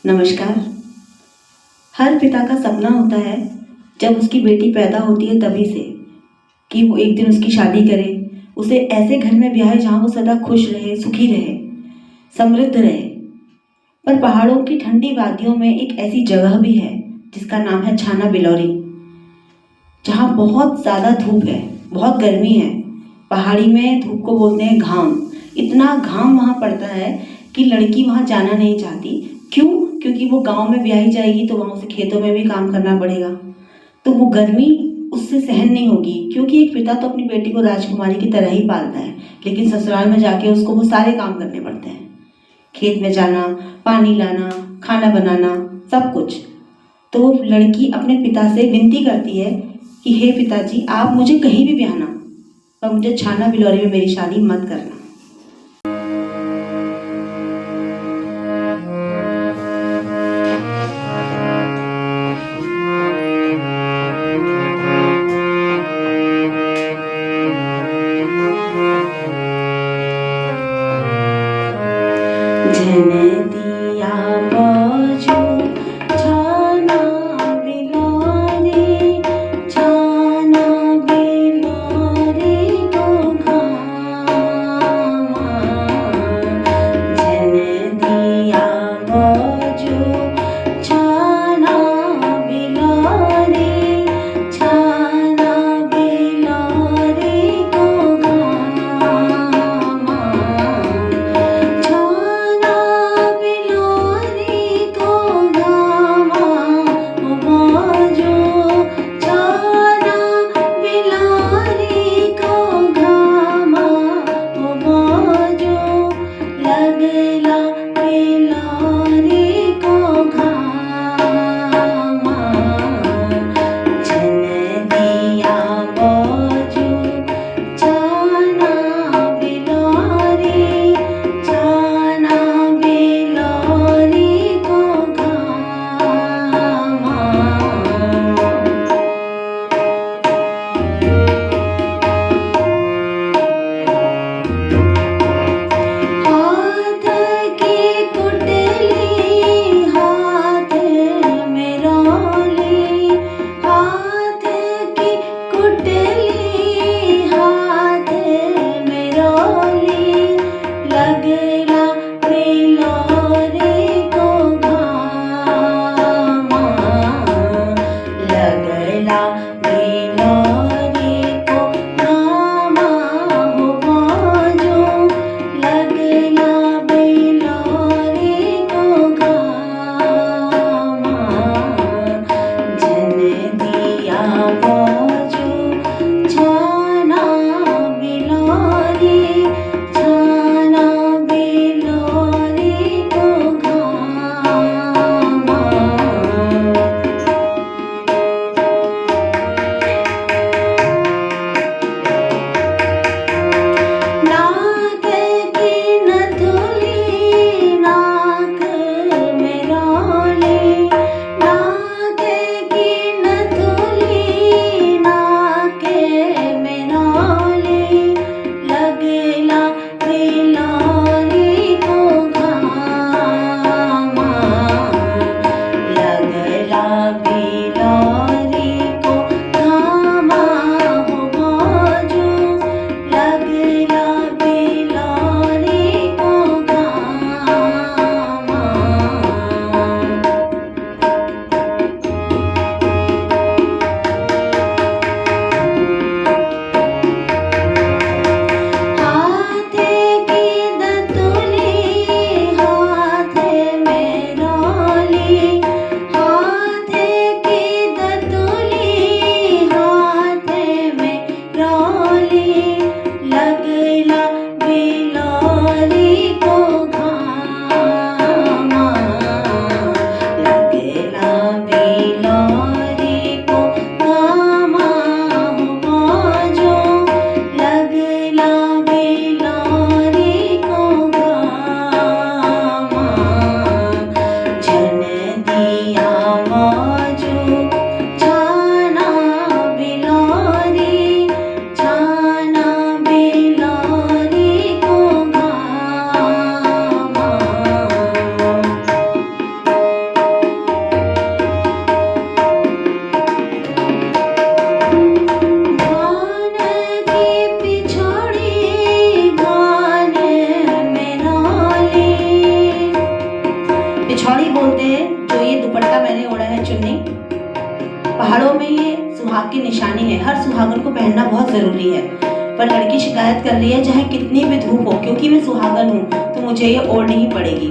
नमस्कार। हर पिता का सपना होता है जब उसकी बेटी पैदा होती है तभी से कि वो एक दिन उसकी शादी करे, उसे ऐसे घर में ब्याहे जहाँ वो सदा खुश रहे, सुखी रहे, समृद्ध रहे। पर पहाड़ों की ठंडी वादियों में एक ऐसी जगह भी है जिसका नाम है छाना बिलौरी, जहाँ बहुत ज़्यादा धूप है, बहुत गर्मी है। पहाड़ी में धूप को बोलते हैं घाम। इतना घाम वहाँ पड़ता है कि लड़की वहाँ जाना नहीं चाहती। क्यों? क्योंकि वो गांव में ब्याही जाएगी तो वहाँ उसे खेतों में भी काम करना पड़ेगा, तो वो गर्मी उससे सहन नहीं होगी। क्योंकि एक पिता तो अपनी बेटी को राजकुमारी की तरह ही पालता है, लेकिन ससुराल में जाके उसको वो सारे काम करने पड़ते हैं। खेत में जाना, पानी लाना, खाना बनाना, सब कुछ। तो वो लड़की अपने पिता से विनती करती है कि हे पिताजी, आप मुझे कहीं भी ब्याहना, पर मुझे छाना बिलौरी में मेरी शादी मत करना। जन दिया बाजू छाना बिलौरी, छाना बिलौरी को घामा। जन दिया बाजू छाना बिलौरी, छाना बिलौरी को घामा। छाना आपकी निशानी है, हर सुहागन को पहनना बहुत जरूरी है। पर लड़की शिकायत कर रही है चाहे कितनी भी धूप हो, क्योंकि मैं सुहागन हूँ तो मुझे ये ओढ़नी ही पड़ेगी।